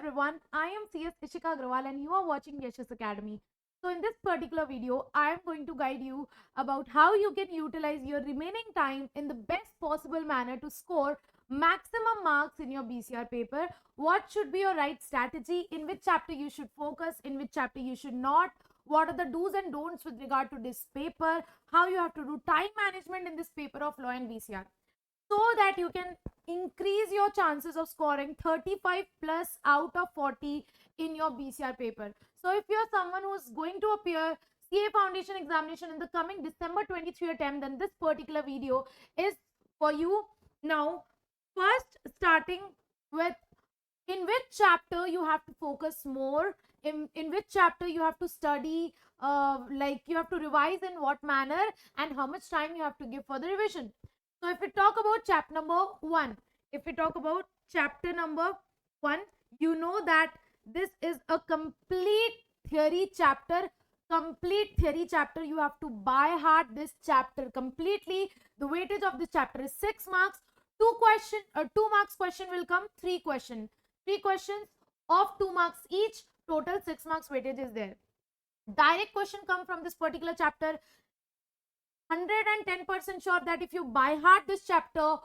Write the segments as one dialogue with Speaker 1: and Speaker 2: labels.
Speaker 1: everyone, I am CS Ishika Agrawal and you are watching Yeshas Academy. So in this particular video, I am going to guide you about how you can utilize your remaining time in the best possible manner to score maximum marks in your BCR paper. What should be your right strategy, in which chapter you should focus, in which chapter you should not, what are the do's and don'ts with regard to this paper, how you have to do time management in this paper of law and BCR, so that you can increase your chances of scoring 35 plus out of 40 in your BCR paper. So if you're someone who's going to appear CA Foundation examination in the coming December 23 attempt, then this particular video is for you. Now, first starting with in which chapter you have to focus more, in which chapter you have to study, like you have to revise in what manner, and how much time you have to give for the revision. So if we talk about chapter number 1, you know that this is a complete theory chapter. You have to by heart this chapter completely. The weightage of this chapter is 6 marks. 2 marks question will come. 3 questions of 2 marks each. Total 6 marks weightage is there. Direct question come from this particular chapter. 110% sure that if you by heart this chapter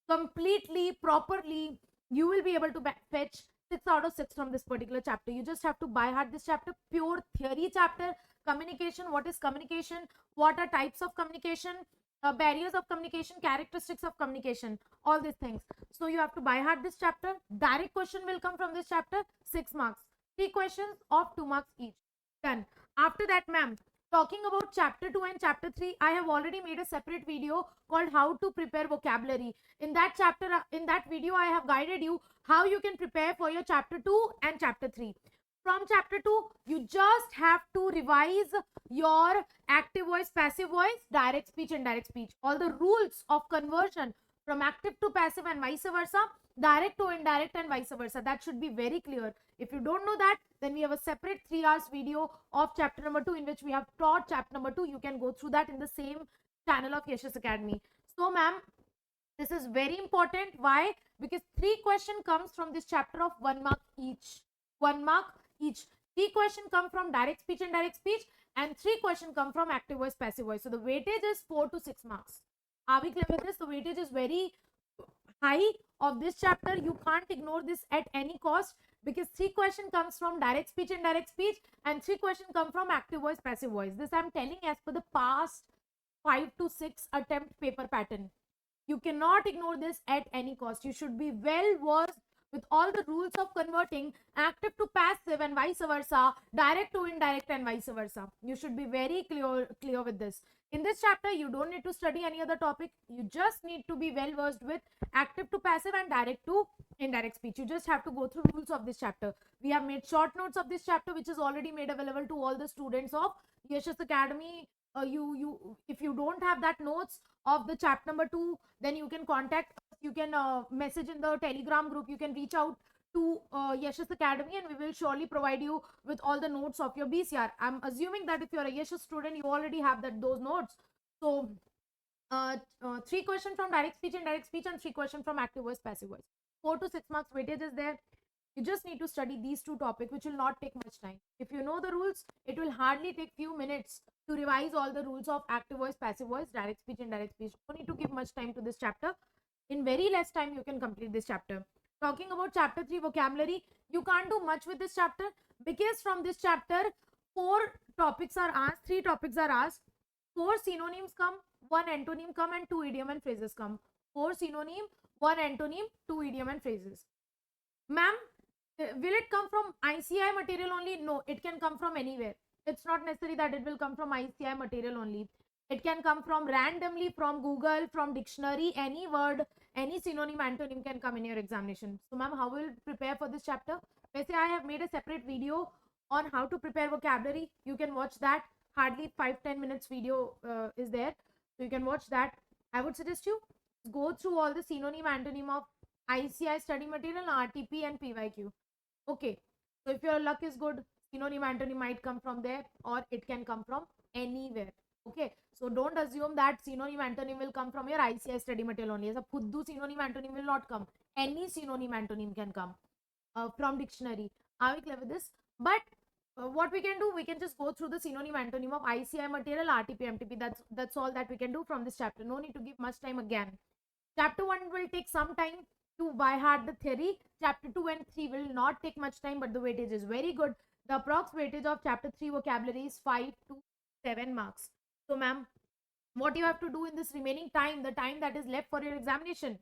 Speaker 1: completely, properly, you will be able to fetch 6 out of 6 from this particular chapter. You just have to by heart this chapter. Pure theory chapter. Communication, what is communication, what are types of communication, barriers of communication, characteristics of communication, all these things. So you have to by heart this chapter. Direct question will come from this chapter. 6 marks. 3 questions of 2 marks each. Done. After that, ma'am, talking about chapter 2 and chapter 3, I have already made a separate video called how to prepare vocabulary. In that video, I have guided you how you can prepare for your chapter 2 and chapter 3. From chapter 2, you just have to revise your active voice, passive voice, direct speech, indirect speech. All the rules of conversion from active to passive and vice versa, direct to indirect and vice versa. That should be very clear. If you don't know that, then we have a separate 3 hours video of chapter number 2 in which we have taught chapter number 2. You can go through that in the same channel of Yeshas Academy. So, ma'am, this is very important. Why? Because 3 questions comes from this chapter of 1 mark each. 1 mark each. 3 questions come from direct speech and indirect speech, and 3 questions come from active voice, passive voice. So the weightage is 4 to 6 marks. Are we clear with this? The weightage is very high of this chapter. You can't ignore this at any cost, because 3 questions comes from direct speech and indirect speech, and 3 questions come from active voice, passive voice. This I'm telling as per the past 5 to 6 attempt paper pattern. You cannot ignore this at any cost. You should be well versed with all the rules of converting active to passive and vice versa, direct to indirect and vice versa. You should be very clear with this. In this chapter, you don't need to study any other topic. You just need to be well versed with active to passive and direct to indirect speech. You just have to go through rules of this chapter. We have made short notes of this chapter, which is already made available to all the students of Yeshas Academy. If you don't have that notes of the chapter number 2, then you can contact us. You can message in the Telegram group. You can reach out to Yeshas Academy, and we will surely provide you with all the notes of your BCR. I'm assuming that if you're a Yeshas student, you already have those notes. So 3 questions from direct speech and indirect speech, and 3 questions from active voice, passive voice. 4 to 6 marks weightage is there. You just need to study these 2 topics, which will not take much time. If you know the rules, it will hardly take few minutes to revise all the rules of active voice, passive voice, direct speech, indirect speech. You don't need to give much time to this chapter. In very less time, you can complete this chapter. Talking about chapter 3 vocabulary, you can't do much with this chapter, because from this chapter, 4 topics are asked, 3 topics are asked, 4 synonyms come, 1 antonym come, and 2 idiom and phrases come. 4 synonym, 1 antonym, 2 idiom and phrases. Ma'am, will it come from ICI material only? No, it can come from anywhere. It's not necessary that it will come from ICI material only. It can come from randomly, from Google, from dictionary, any word, any synonym, antonym can come in your examination. So, ma'am, how will you prepare for this chapter? Let's say I have made a separate video on how to prepare vocabulary. You can watch that. Hardly 5-10 minutes video is there. So, you can watch that. I would suggest you go through all the synonym, antonym of ICI study material, RTP and PYQ. Okay. So, if your luck is good, synonym, antonym might come from there, or it can come from anywhere. Okay, so don't assume that synonym antonym will come from your ICI study material only. As a Puddu synonym antonym will not come. Any synonym antonym can come. from dictionary. Are we clear with this? But what we can do, we can just go through the synonym antonym of ICI material, RTP, MTP. That's all that we can do from this chapter. No need to give much time again. Chapter 1 will take some time to by heart the theory. Chapter 2 and 3 will not take much time, but the weightage is very good. The approx weightage of chapter 3 vocabulary is 5 to 7 marks. So, ma'am, what you have to do in this remaining time, the time that is left for your examination,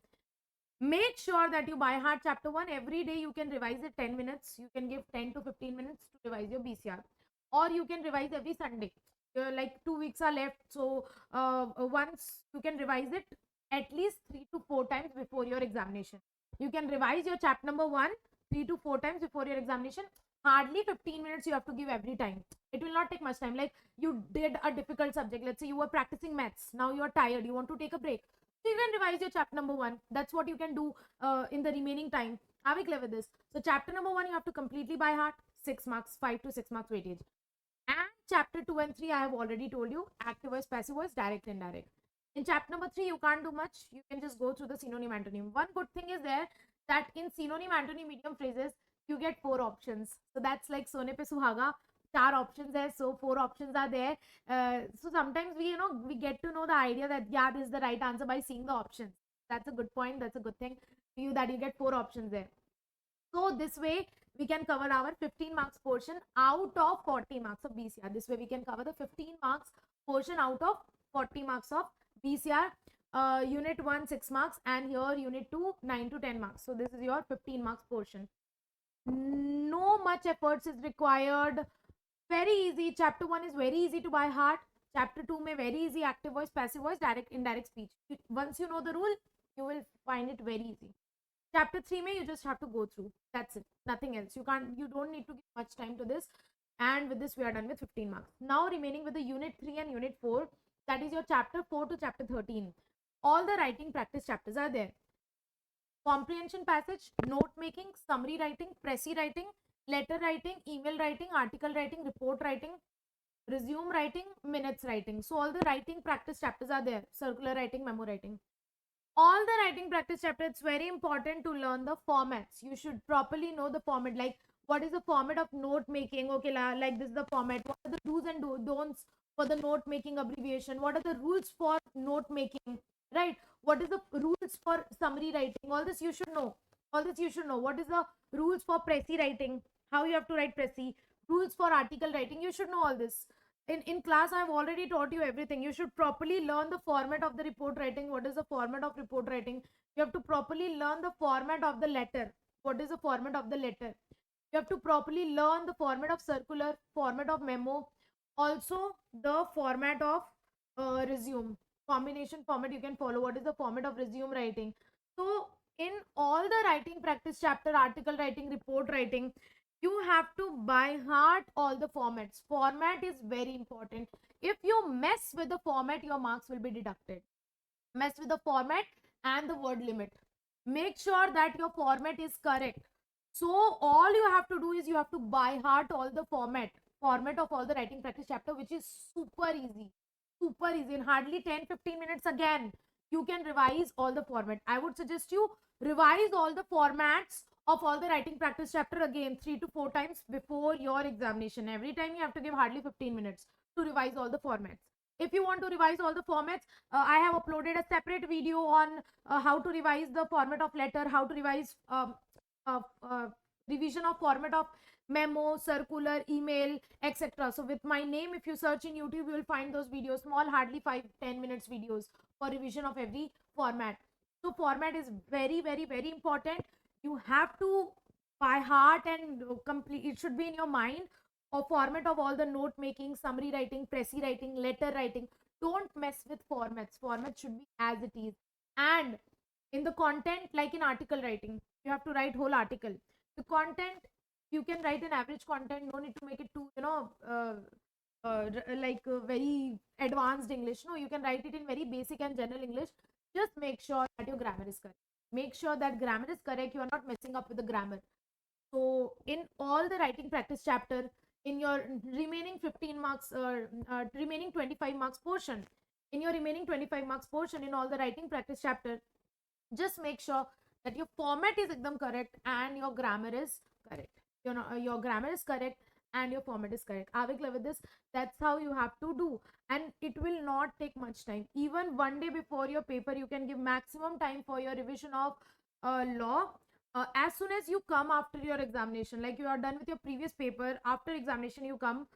Speaker 1: make sure that you by heart chapter 1. Every day you can revise it 10 minutes. You can give 10 to 15 minutes to revise your BCR, or you can revise every Sunday. Like 2 weeks are left, so once you can revise it at least 3 to 4 times before your examination. You can revise your chapter number 1 3 to 4 times before your examination. Hardly 15 minutes you have to give every time. It will not take much time. Like you did a difficult subject, let's say you were practicing maths, now you are tired, you want to take a break, so you can revise your chapter number 1. That's what you can do in the remaining time. Are we clear with this? So chapter number 1 you have to completely by heart, 6 marks, 5 to 6 marks weightage. And chapter 2 and 3 I have already told you, active voice, passive voice, direct, indirect. In chapter number 3 you can't do much. You can just go through the synonym antonym. One good thing is there that in synonym antonym medium phrases you get 4 options. So that's like sone pe suhaga, 4 options there, so 4 options are there. So sometimes we get to know the idea that yeah, this is the right answer by seeing the options. That's a good point. That's a good thing to you that you get 4 options there. So this way we can cover our 15 marks portion out of 40 marks of BCR. This way we can cover the 15 marks portion out of 40 marks of BCR. Unit 1 6 marks, and here unit 2 9 to 10 marks. So this is your 15 marks portion. No much efforts is required. Very easy. Chapter 1 is very easy to by heart. Chapter 2 may very easy, active voice, passive voice, direct, indirect speech. Once you know the rule, you will find it very easy. Chapter 3 may you just have to go through. That's it. Nothing else. You don't need to give much time to this. And with this we are done with 15 marks. Now remaining with the unit 3 and unit 4, that is your chapter 4 to chapter 13. All the writing practice chapters are there. Comprehension passage, note making, summary writing, pressy writing, letter writing, email writing, article writing, report writing, resume writing, minutes writing. So all the writing practice chapters are there. Circular writing, memo writing. All the writing practice chapters, it's very important to learn the formats. You should properly know the format, like what is the format of note making. Okay, like this is the format. What are the do's and don'ts for the note making abbreviation? What are the rules for note making, right? What is the rules for summary writing? All this you should know. What is the rules for pressy writing? How you have to write pressy? Rules for article writing. You should know all this. In class I have already taught you everything. You should properly learn the format of the report writing. What is the format of report writing? You have to properly learn the format of the letter. What is the format of the letter? You have to properly learn the format of circular, format of memo, also the format of resume. Combination format you can follow. What is the format of resume writing? So in all the writing practice chapter, article writing, report writing, you have to by heart all the formats. Format is very important. If you mess with the format, your marks will be deducted. Mess with the format and the word limit. Make sure that your format is correct. So all you have to do is you have to by heart all the format of all the writing practice chapter, which is super easy. In hardly 10-15 minutes again you can revise all the format. I would suggest you revise all the formats of all the writing practice chapter again 3 to 4 times before your examination. Every time you have to give hardly 15 minutes to revise all the formats. If you want to revise all the formats, I have uploaded a separate video on how to revise the format of letter, how to revise revision of format of memo, circular, email, etc. So with my name, if you search in YouTube, you will find those videos, small, hardly 5-10 minutes videos for revision of every format. So format is very, very, very important. You have to by heart and complete, it should be in your mind, a format of all the note making, summary writing, pressy writing, letter writing. Don't mess with formats. Formats should be as it is. And in the content, like in article writing, you have to write whole article. The content, you can write an average content. No need to make it too very advanced English. No, you can write it in very basic and general English. Just make sure that your grammar is correct. Make sure that grammar is correct. You are not messing up with the grammar. So in all the writing practice chapter, in your remaining 15 marks remaining 25 marks portion, in your remaining 25 marks portion, in all the writing practice chapter, just make sure that your format is ekdam correct and your grammar is correct. Your grammar is correct and your format is correct. Are we clear with this? That's how you have to do, and it will not take much time. Even one day before your paper, you can give maximum time for your revision of law. As soon as you come after your examination, like you are done with your previous paper, after examination you come,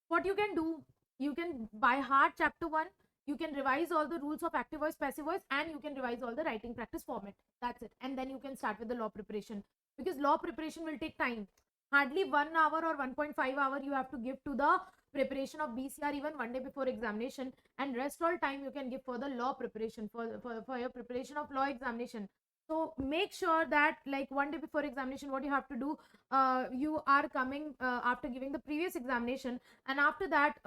Speaker 1: what you can do, you can by heart chapter 1, you can revise all the rules of active voice, passive voice, and you can revise all the writing practice format. That's it. And then you can start with the law preparation, because law preparation will take time. Hardly 1 hour or 1.5 hour you have to give to the preparation of BCR, even one day before examination, and rest all time you can give for the law preparation, for your preparation of law examination. So make sure that like one day before examination, what you have to do, you are coming after giving the previous examination, and after that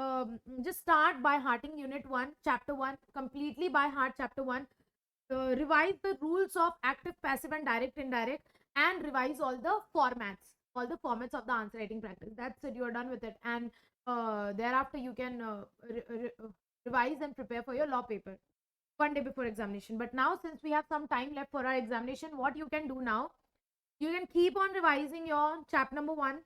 Speaker 1: just start by hearting unit 1 chapter 1 completely by heart chapter 1. Revise the rules of active, passive, and direct, indirect, and revise all the formats of the answer writing practice. That's it, you're done with it. And thereafter you can revise and prepare for your law paper one day before examination. But now, since we have some time left for our examination, what you can do now, you can keep on revising your chapter number 1,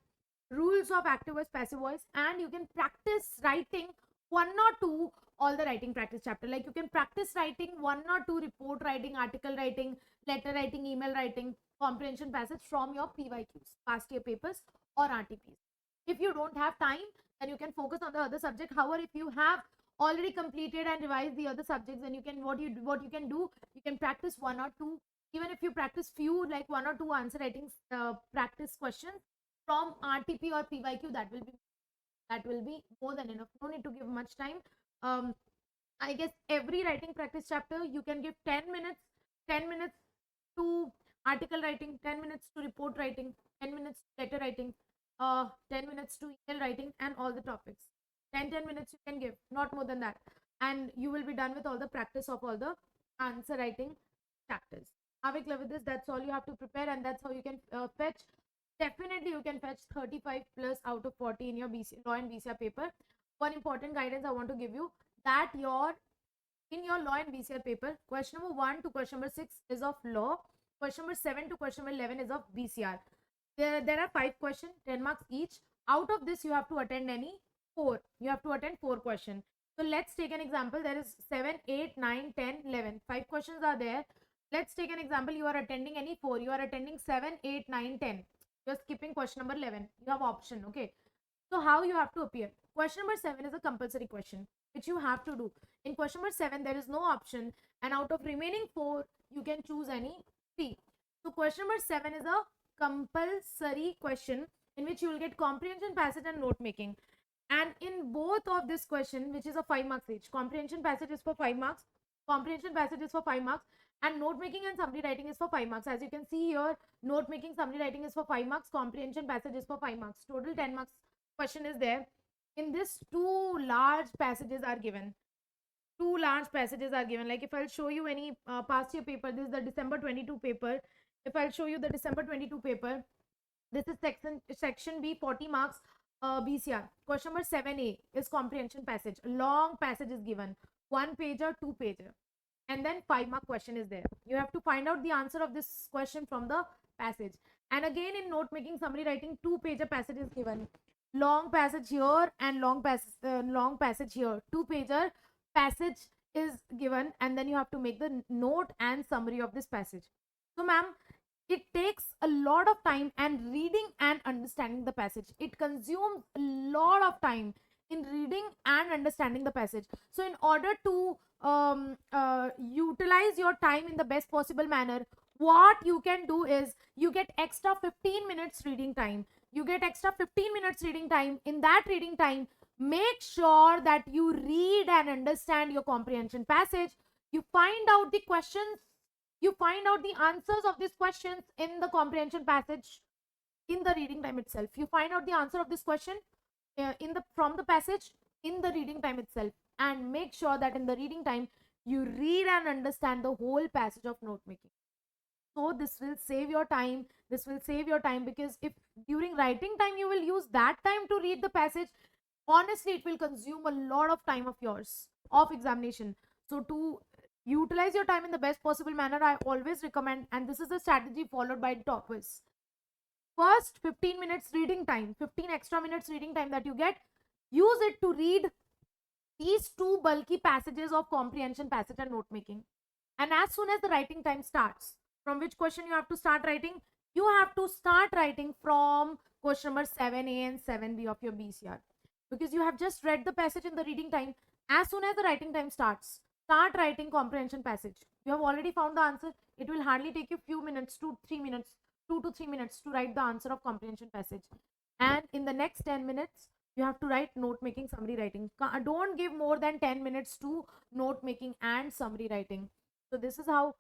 Speaker 1: rules of active voice, passive voice, and you can practice writing 1 or 2 all the writing practice chapter. Like you can practice writing 1 or 2 report writing, article writing, letter writing, email writing, comprehension passage from your PYQs, past year papers, or RTPs. If you don't have time, then you can focus on the other subject. However, if you have already completed and revised the other subjects, then you can, what you can do, you can practice 1 or 2. Even if you practice few, like 1 or 2 answer writing practice questions from RTP or PYQ, that will be more than enough. No need to give much time. I guess every writing practice chapter you can give 10 minutes, 10 minutes to article writing, 10 minutes to report writing, 10 minutes to letter writing, 10 minutes to email writing, and all the topics. 10 minutes you can give, not more than that. And you will be done with all the practice of all the answer writing chapters. Are we clear with this? That's all you have to prepare, and that's how you can fetch. Definitely you can fetch 35 plus out of 40 in your law and BCR paper. One important guidance I want to give you, that in your law and BCR paper, question number 1 to question number 6 is of law, question number 7 to question number 11 is of BCR. There are 5 questions, 10 marks each. Out of this you have to attend any 4. You have to attend 4 questions. So let's take an example. There is 7, 8, 9, 10, 11. 5 questions are there. Let's take an example. You are attending any 4. You are attending 7, 8, 9, 10. You're skipping question number 11. You have option. Okay. So how you have to appear? Question number 7 is a compulsory question which you have to do. In question number 7, there is no option, and out of remaining 4, you can choose any 3. So question number 7 is a compulsory question in which you will get comprehension, passage, and note making. And in both of this question, which is a 5 marks each, comprehension passage is for 5 marks, comprehension passage is for 5 marks, and note making and summary writing is for 5 marks. As you can see here, note making, summary writing is for 5 marks, comprehension passage is for 5 marks. Total 10 marks question is there. In this, 2 large passages are given. 2 large passages are given. Like if I'll show you any past year paper, this is the December 22 paper. If I'll show you the December 22 paper, this is section B, 40 marks. BCR. Question number 7A is comprehension passage. Long passage is given. 1 pager, 2 pager. And then 5 mark question is there. You have to find out the answer of this question from the passage. And again in note making, summary writing, 2 pager passage is given. Long passage here and long passage here. 2 pager passage is given, and then you have to make the note and summary of this passage. So ma'am, it takes a lot of time, and reading and understanding the passage, it consumes a lot of time in reading and understanding the passage. So in order to utilize your time in the best possible manner, what you can do is you get extra 15 minutes reading time. You get extra 15 minutes reading time. In that reading time, make sure that you read and understand your comprehension passage. You find out the questions, you find out the answers of these questions in the comprehension passage in the reading time itself. You find out the answer of this question from the passage in the reading time itself, and make sure that in the reading time you read and understand the whole passage of note making. So this will save your time. This will save your time, because if during writing time you will use that time to read the passage, honestly it will consume a lot of time of yours of examination. So to Utilize your time in the best possible manner. I always recommend, and this is a strategy followed by toppers. First 15 minutes reading time, 15 extra minutes reading time that you get, use it to read these two bulky passages of comprehension passage and note making. And as soon as the writing time starts, from which question you have to start writing? You have to start writing from question number 7A and 7B of your BCR, because you have just read the passage in the reading time. As soon as the writing time starts, start writing comprehension passage. You have already found the answer. It will hardly take you few minutes, 2 to 3 minutes to write the answer of comprehension passage. And in the next 10 minutes, you have to write note making, summary writing. Don't give more than 10 minutes to note making and summary writing. So this is how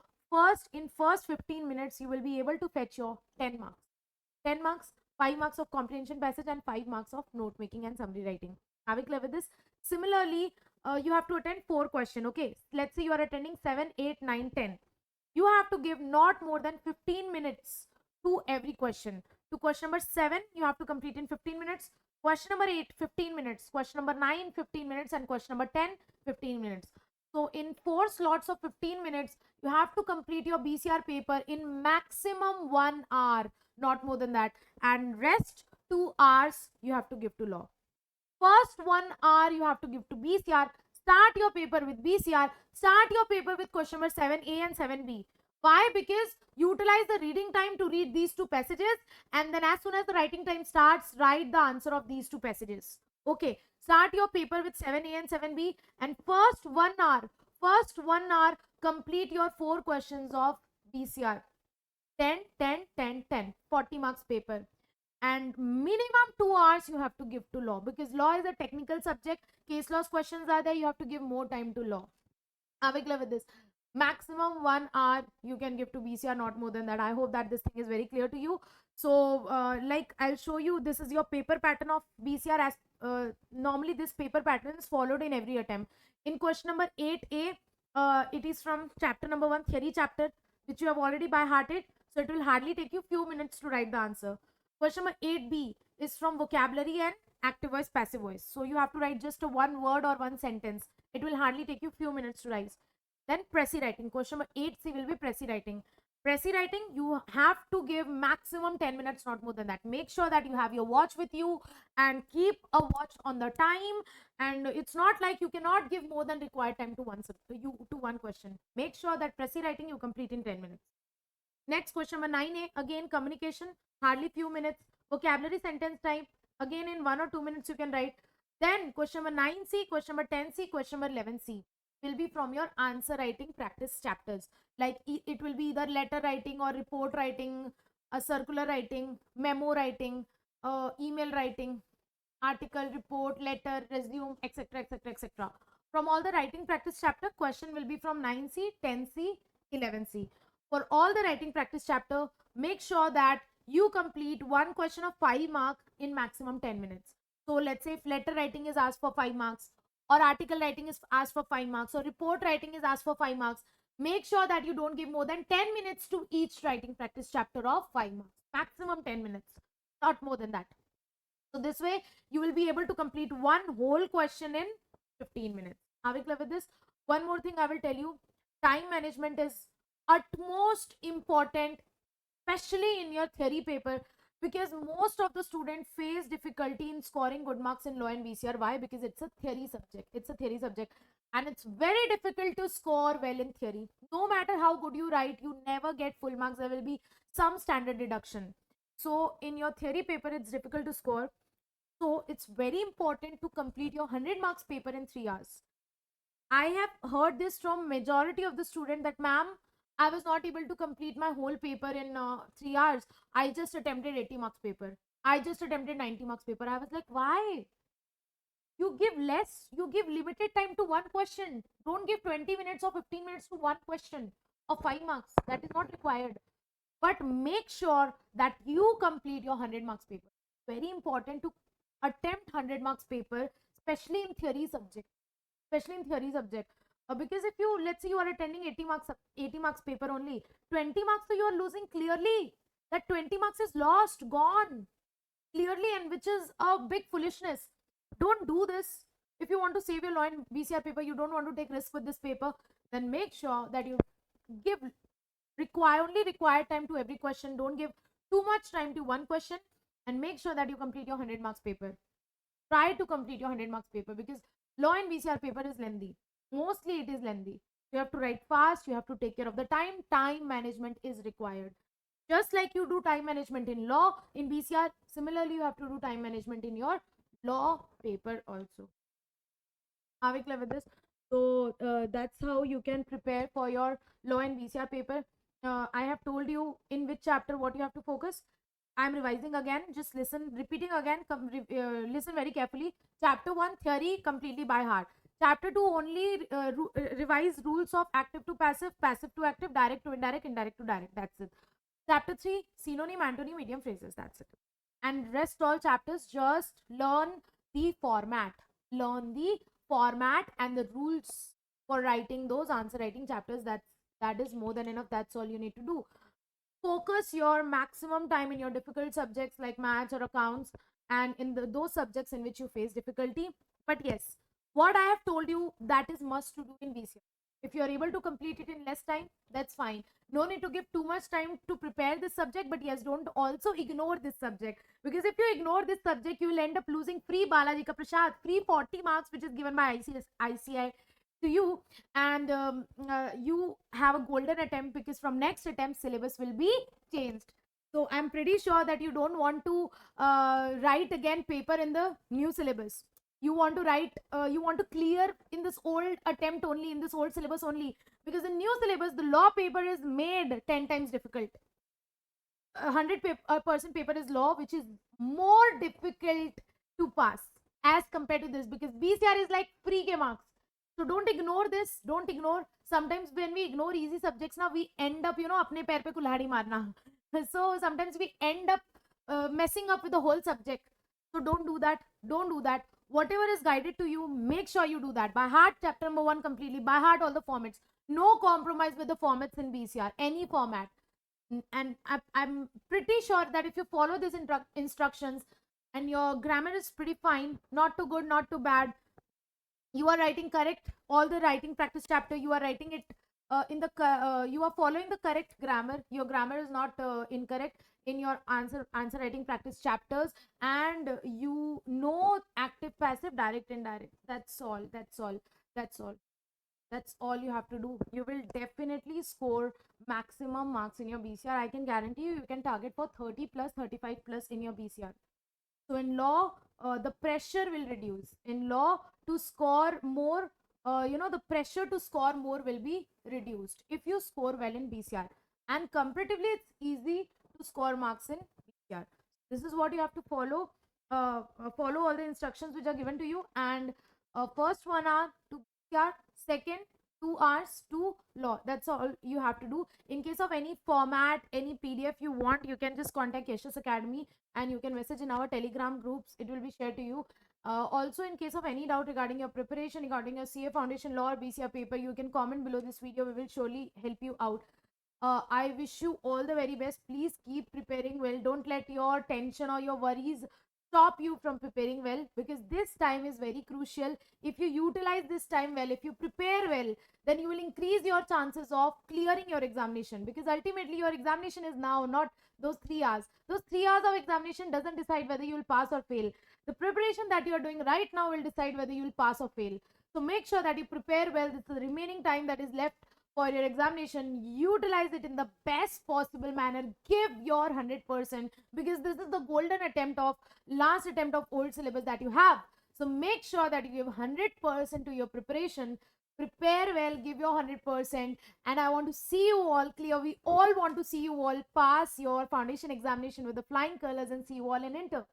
Speaker 1: in first 15 minutes you will be able to fetch your 10 marks. 10 marks, 5 marks of comprehension passage and 5 marks of note making and summary writing. Are we clear with this? Similarly, you have to attend 4 questions. Okay, let's say you are attending 7, 8, 9, 10. You have to give not more than 15 minutes to every question. To question number 7, you have to complete in 15 minutes. Question number 8, 15 minutes. Question number 9, 15 minutes. And question number 10, 15 minutes. So in 4 slots of 15 minutes, you have to complete your BCR paper in maximum 1 hour, not more than that. And rest 2 hours you have to give to law. First 1 hour you have to give to BCR. Start your paper with BCR. Start your paper with question number 7A and 7B. Why? Because utilize the reading time to read these 2 passages, and then as soon as the writing time starts, write the answer of these 2 passages. Okay, start your paper with 7A and 7B, and first 1 hour, complete your 4 questions of BCR. 10, 10, 10, 10, 40 marks paper. And minimum 2 hours you have to give to law, because law is a technical subject. Case laws questions are there, you have to give more time to law. Are we clear with this? Maximum 1 hour you can give to BCR, not more than that. I hope that this thing is very clear to you. So like I'll show you, this is your paper pattern of BCR. As normally this paper pattern is followed in every attempt. In question number 8A, it is from chapter number 1, theory chapter, which you have already by hearted, so it will hardly take you few minutes to write the answer. Question number 8B is from vocabulary and active voice, passive voice. So you have to write just a 1 word or 1 sentence. It will hardly take you few minutes to write. Then pressy writing. Question number 8C will be pressy writing. Pressy writing, you have to give maximum 10 minutes, not more than that. Make sure that you have your watch with you and keep a watch on the time. And it's not like you cannot give more than required time to one question. Make sure that pressy writing you complete in 10 minutes. Next, question number 9A, again communication, hardly few minutes. Vocabulary, sentence type, again in 1 or 2 minutes you can write. Then question number 9C, question number 10C, question number 11C will be from your answer writing practice chapters. Like it will be either letter writing or report writing, a circular writing, memo writing, email writing, article, report, letter, resume, etc, etc, etc. From all the writing practice chapter, question will be from 9C, 10C, 11C. For all the writing practice chapter, make sure that you complete one question of 5 marks in maximum 10 minutes. So let's say if letter writing is asked for 5 marks, or article writing is asked for 5 marks, or report writing is asked for 5 marks, make sure that you don't give more than 10 minutes to each writing practice chapter of 5 marks. Maximum 10 minutes, not more than that. So this way you will be able to complete one whole question in 15 minutes. Are we clear with this? One more thing I will tell you, time management is utmost important, especially in your theory paper, because most of the students face difficulty in scoring good marks in law and BCR. Why? Because it's a theory subject. It's a theory subject, and it's very difficult to score well in theory. No matter how good you write, you never get full marks. There will be some standard deduction. So in your theory paper, it's difficult to score. So it's very important to complete your 100 marks paper in 3 hours. I have heard this from majority of the student that, ma'am, I was not able to complete my whole paper in 3 hours. I just attempted 80 marks paper. I just attempted 90 marks paper. I was like, why? You give less. You give limited time to one question. Don't give 20 minutes or 15 minutes to one question of 5 marks. That is not required. But make sure that you complete your 100 marks paper. Very important to attempt 100 marks paper, especially in theory subject. Because if you, let's say you are attending 80 marks paper only, 20 marks, so you are losing clearly. That 20 marks is lost, gone clearly, and which is a big foolishness. Don't do this. If you want to save your law and BCR paper, you don't want to take risk with this paper, then make sure that you give only required time to every question. Don't give too much time to one question, and make sure that you complete your 100 marks paper. Try to complete your 100 marks paper, because law and BCR paper is lengthy. Mostly it is lengthy. You have to write fast, you have to take care of the time. Time management is required. Just like you do time management in law, in BCR, similarly you have to do time management in your law paper also. Are we clear with this? So that's how you can prepare for your law and BCR paper. I have told you in which chapter what you have to focus. I'm revising again. Just listen, repeating again. Listen very carefully. Chapter 1, theory completely by heart. Chapter 2, only revise rules of active to passive, passive to active, direct to indirect, indirect to direct. That's it. Chapter 3, synonym, antonym, idiom, phrases. That's it. And rest all chapters, just learn the format. Learn the format and the rules for writing those answer writing chapters. That is more than enough. That's all you need to do. Focus your maximum time in your difficult subjects like maths or accounts, and in those subjects in which you face difficulty. But yes, what I have told you, that is must to do in BCR. If you are able to complete it in less time, that's fine. No need to give too much time to prepare this subject, but yes, don't also ignore this subject, because if you ignore this subject, you will end up losing free Balaji ka Prasad, free 40 marks which is given by ICI to you. And you have a golden attempt, because from next attempt syllabus will be changed. So I'm pretty sure that you don't want to write again paper in the new syllabus. You want to write, you want to clear in this old attempt only, in this old syllabus only, because in new syllabus the law paper is made 10 times difficult. 100% paper is law, which is more difficult to pass as compared to this, because BCR is like free ke marks. So don't ignore this. Don't ignore. Sometimes when we ignore easy subjects, now we end up, apne pair pe kulhadi marna. So sometimes we end up messing up with the whole subject. So don't do that. Don't do that. Whatever is guided to you, make sure you do that. By heart, chapter number 1 completely. By heart, all the formats. No compromise with the formats in BCR. Any format. And I'm pretty sure that if you follow these instructions, and your grammar is pretty fine, not too good, not too bad, you are writing correct all the writing practice chapter, you are writing it you are following the correct grammar, your grammar is not incorrect in your answer writing practice chapters, and you know active, passive, direct, indirect. That's all. That's all you have to do. You will definitely score maximum marks in your BCR. I can guarantee you can target for 30 plus, 35 plus in your BCR. So in law, the pressure will reduce. In law, to score more, the pressure to score more will be reduced if you score well in BCR. And comparatively, it's easy to score marks in BCR. This is what you have to follow. Follow all the instructions which are given to you. And first 1 hour to BCR, second 2 hours to law. That's all you have to do. In case of any format, any PDF you want, you can just contact Yeshas Academy, and you can message in our Telegram groups. It will be shared to you. Also, in case of any doubt regarding your preparation, regarding your CA Foundation Law or BCR paper, you can comment below this video. We will surely help you out. I wish you all the very best. Please keep preparing well. Don't let your tension or your worries stop you from preparing well, because this time is very crucial. If you utilize this time well, if you prepare well, then you will increase your chances of clearing your examination, because ultimately your examination is now, not those 3 hours. Those 3 hours of examination doesn't decide whether you will pass or fail. The preparation that you are doing right now will decide whether you will pass or fail. So make sure that you prepare well. This is the remaining time that is left for your examination. Utilize it in the best possible manner. Give your 100%, because this is the golden attempt of last attempt of old syllabus that you have. So make sure that you give 100% to your preparation. Prepare well, give your 100%, and I want to see you all clear. We all want to see you all pass your foundation examination with the flying colors and see you all in inter.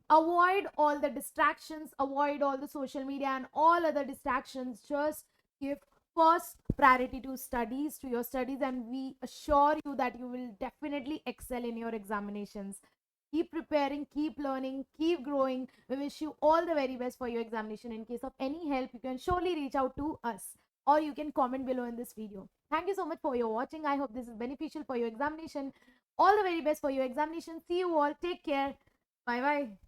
Speaker 1: Avoid all the distractions, avoid all the social media and all other distractions. Just give first priority to studies, to your studies, and we assure you that you will definitely excel in your examinations. Keep preparing, keep learning, keep growing. We wish you all the very best for your examination. In case of any help, you can surely reach out to us, or you can comment below in this video. Thank you so much for your watching. I hope this is beneficial for your examination. All the very best for your examination. See you all. Take care. Bye bye.